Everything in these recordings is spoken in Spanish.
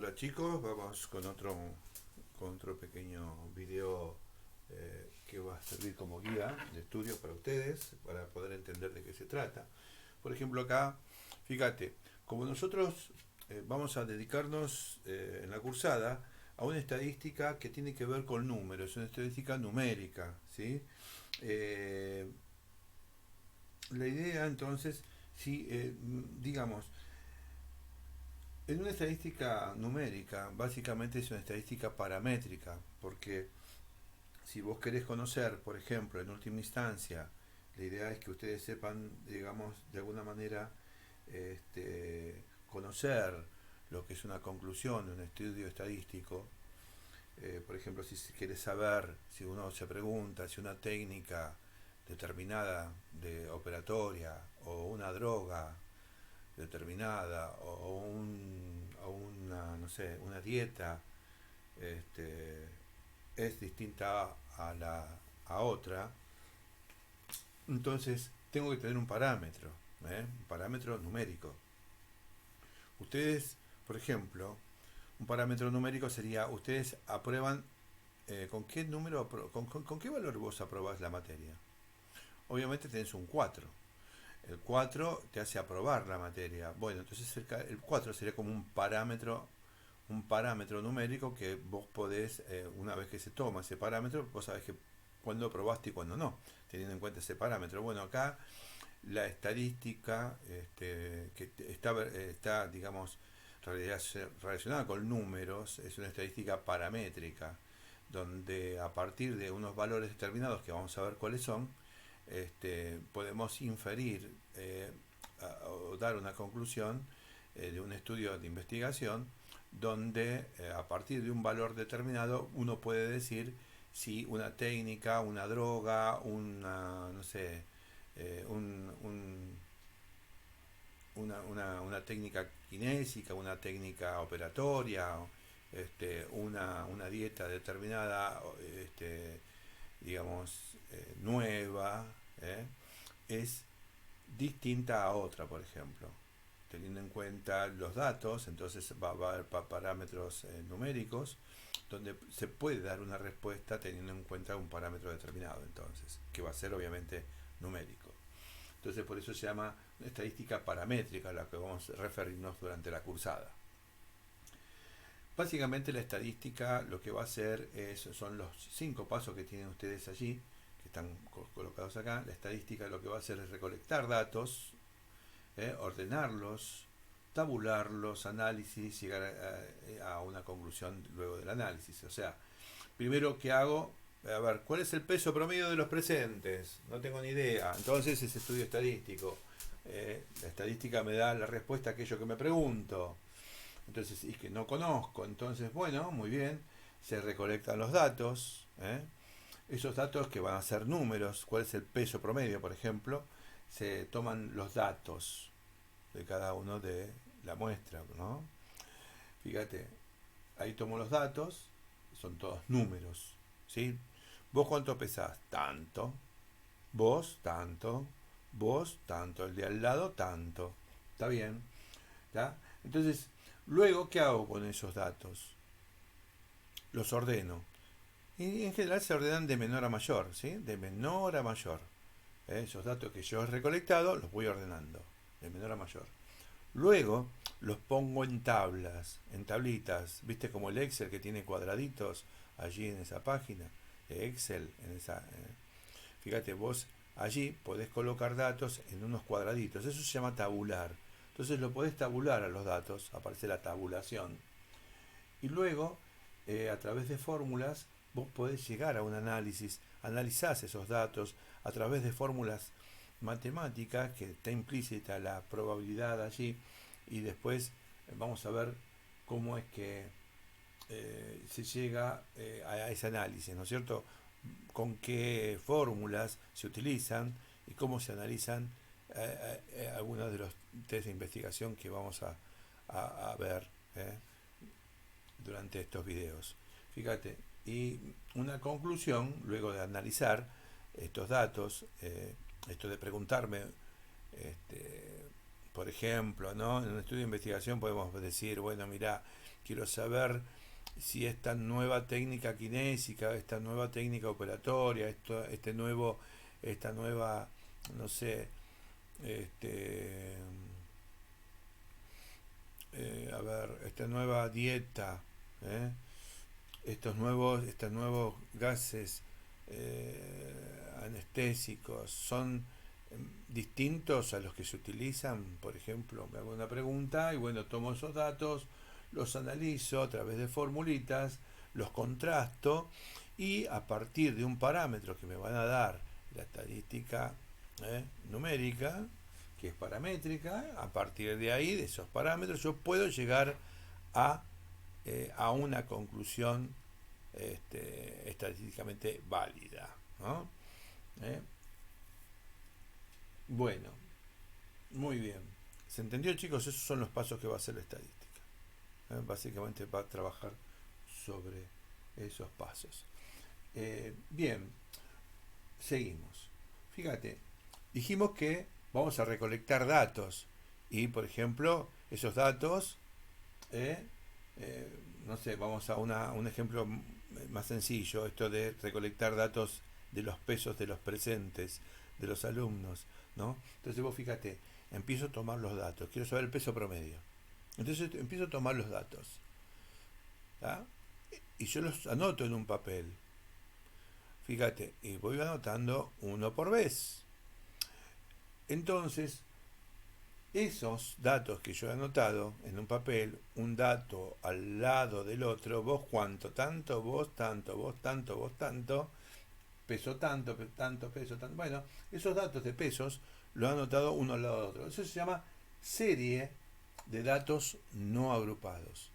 Hola chicos, vamos con otro pequeño video que va a servir como guía de estudio para ustedes, para poder entender de qué se trata. Por ejemplo acá, fíjate, como nosotros vamos a dedicarnos en la cursada a una estadística que tiene que ver con números, una estadística numérica, ¿sí? Eh, la idea entonces, si digamos, en una estadística numérica, básicamente es una estadística paramétrica, porque si vos querés conocer, por ejemplo, en última instancia, la idea es que ustedes sepan, digamos, de alguna manera, conocer lo que es una conclusión de un estudio estadístico. Por ejemplo, si quieres saber, si uno se pregunta si una técnica determinada de operatoria o una droga determinada o una, no sé, una dieta es distinta a otra, entonces tengo que tener un parámetro numérico. Ustedes, por ejemplo, un parámetro numérico sería, ustedes aprueban, ¿con qué número, con qué valor vos aprobás la materia? Obviamente tenés un 4. El 4 te hace aprobar la materia. Bueno, entonces el 4 sería como un parámetro numérico que vos podés, una vez que se toma ese parámetro, vos sabés que cuándo aprobaste y cuándo no, teniendo en cuenta ese parámetro. Bueno, acá la estadística que está, digamos, relacionada con números, es una estadística paramétrica, donde a partir de unos valores determinados, que vamos a ver cuáles son, podemos inferir o dar una conclusión de un estudio de investigación donde a partir de un valor determinado uno puede decir si una técnica, una droga, una, no sé, una técnica kinésica, una técnica operatoria, una dieta determinada, digamos, nueva, es distinta a otra, por ejemplo. Teniendo en cuenta los datos, entonces va a haber parámetros numéricos donde se puede dar una respuesta teniendo en cuenta un parámetro determinado, entonces, que va a ser obviamente numérico. Entonces, por eso se llama estadística paramétrica a la que vamos a referirnos durante la cursada. Básicamente la estadística lo que va a hacer son los 5 pasos que tienen ustedes allí, que están colocados acá. La estadística lo que va a hacer es recolectar datos, ordenarlos, tabularlos, análisis, llegar a una conclusión luego del análisis. O sea, primero que hago, a ver, ¿cuál es el peso promedio de los presentes? No tengo ni idea. Entonces es estudio estadístico. La estadística me da la respuesta a aquello que me pregunto. Entonces, y que no conozco. Entonces, bueno, muy bien. Se recolectan los datos. Esos datos que van a ser números. ¿Cuál es el peso promedio, por ejemplo? Se toman los datos de cada uno de la muestra, ¿no? Fíjate, ahí tomo los datos, son todos números, ¿sí? ¿Vos cuánto pesás? Tanto. Vos, tanto. Vos, tanto. El de al lado, tanto. ¿Está bien? ¿Está? Entonces, luego, ¿qué hago con esos datos? Los ordeno. Y en general se ordenan de menor a mayor, ¿sí? De menor a mayor. Esos datos que yo he recolectado los voy ordenando, de menor a mayor. Luego los pongo en tablas, en tablitas, viste como el Excel que tiene cuadraditos allí en esa página de Excel, fíjate vos, allí podés colocar datos en unos cuadraditos, eso se llama tabular. Entonces lo podés tabular a los datos, aparece la tabulación. Y luego, a través de fórmulas, vos podés llegar a un análisis, analizás esos datos a través de fórmulas matemáticas, que está implícita la probabilidad allí, y después vamos a ver cómo es que se llega a ese análisis, ¿no es cierto? Con qué fórmulas se utilizan y cómo se analizan algunos de los test de investigación que vamos a ver durante estos videos. Fíjate, y una conclusión, luego de analizar estos datos, esto de preguntarme, por ejemplo, ¿no? En un estudio de investigación podemos decir, bueno, mira, quiero saber si esta nueva técnica kinésica, esta nueva técnica operatoria, esta nueva, no sé, este, a ver, esta nueva dieta, ¿eh? Estos nuevos gases anestésicos son distintos a los que se utilizan. Por ejemplo, me hago una pregunta y bueno, tomo esos datos, los analizo a través de formulitas, los contrasto y a partir de un parámetro que me van a dar la estadística numérica, que es paramétrica, a partir de ahí, de esos parámetros, yo puedo llegar a una conclusión estadísticamente válida, ¿no? ¿Eh? Bueno, muy bien. ¿Se entendió, chicos? Esos son los pasos que va a hacer la estadística. Básicamente va a trabajar sobre esos pasos. Bien, seguimos. Fíjate, dijimos que vamos a recolectar datos y, por ejemplo, esos datos, no sé, vamos a un ejemplo más sencillo, esto de recolectar datos de los pesos de los presentes de los alumnos, ¿no? Entonces vos fíjate, empiezo a tomar los datos, quiero saber el peso promedio. Entonces empiezo a tomar los datos, ¿tá? Y yo los anoto en un papel. Fíjate, y voy anotando uno por vez. Entonces, esos datos que yo he anotado en un papel, un dato al lado del otro, vos cuánto, tanto, vos tanto, vos tanto, vos tanto, peso tanto, tanto, peso tanto. Bueno, esos datos de pesos lo he anotado uno al lado del otro. Eso se llama serie de datos no agrupados.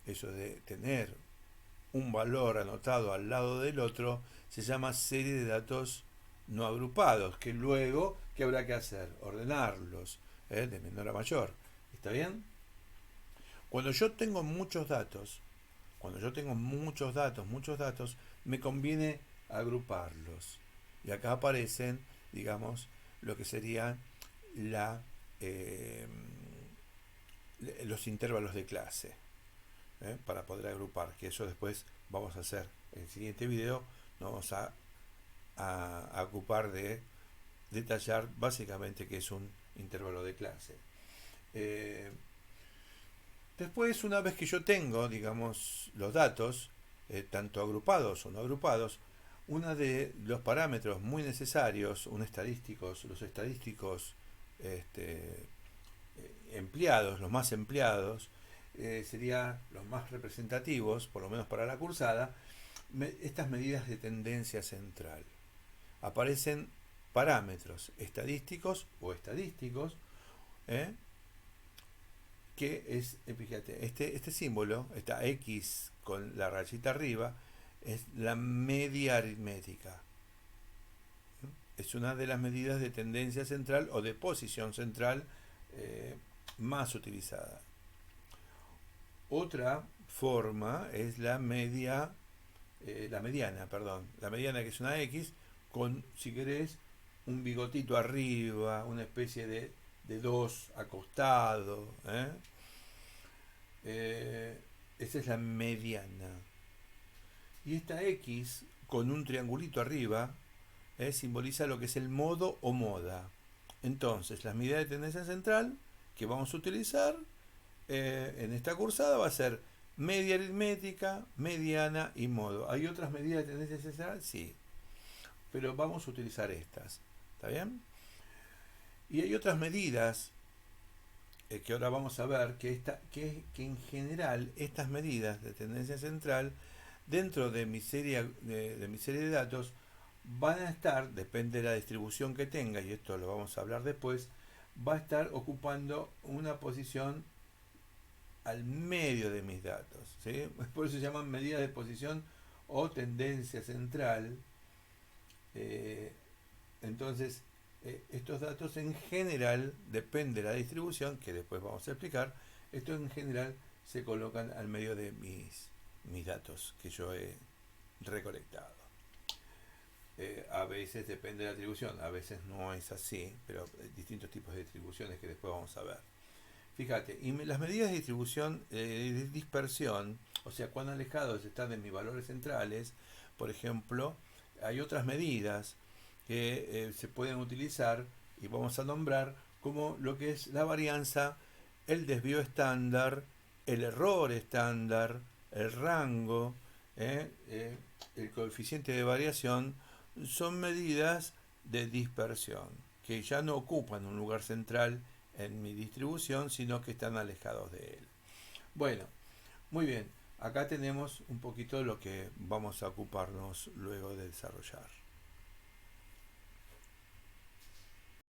Eso de tener un valor anotado al lado del otro se llama serie de datos no agrupados, que luego, ¿qué habrá que hacer? Ordenarlos, de menor a mayor. ¿Está bien? Cuando yo tengo muchos datos, muchos datos, me conviene agruparlos. Y acá aparecen, digamos, lo que serían los intervalos de clase, para poder agrupar, que eso después vamos a hacer. En el siguiente video nos vamos a ocupar de detallar básicamente qué es un intervalo de clase. Después, una vez que yo tengo, digamos, los datos, tanto agrupados o no agrupados, uno de los parámetros muy necesarios, los estadísticos empleados, los más empleados, serían los más representativos, por lo menos para la cursada, estas medidas de tendencia central. Aparecen parámetros estadísticos o estadísticos, que es, fíjate, este símbolo, esta X con la rayita arriba, es la media aritmética. Es una de las medidas de tendencia central o de posición central más utilizada. Otra forma es la mediana, que es una X con, si querés, un bigotito arriba, una especie de 2 acostado. Esa es la mediana. Y esta X con un triangulito arriba simboliza lo que es el modo o moda. Entonces, las medidas de tendencia central que vamos a utilizar en esta cursada va a ser media aritmética, mediana y modo. ¿Hay otras medidas de tendencia central? Sí, pero vamos a utilizar estas. ¿Está bien? Y hay otras medidas que ahora vamos a ver que en general estas medidas de tendencia central dentro de mi serie de datos van a estar, depende de la distribución que tenga, y esto lo vamos a hablar después, va a estar ocupando una posición al medio de mis datos, ¿sí? Por eso se llaman medidas de posición o tendencia central. Entonces, estos datos en general, depende de la distribución, que después vamos a explicar, estos en general se colocan al medio de mis datos que yo he recolectado. A veces depende de la distribución, a veces no es así, pero hay distintos tipos de distribuciones que después vamos a ver. Fíjate, y las medidas de distribución de dispersión, o sea, cuán alejados están de mis valores centrales, por ejemplo, hay otras medidas que se pueden utilizar y vamos a nombrar como lo que es la varianza, el desvío estándar, el error estándar, el rango, el coeficiente de variación, son medidas de dispersión que ya no ocupan un lugar central en mi distribución, sino que están alejados de él. Bueno, muy bien, acá tenemos un poquito de lo que vamos a ocuparnos luego de desarrollar.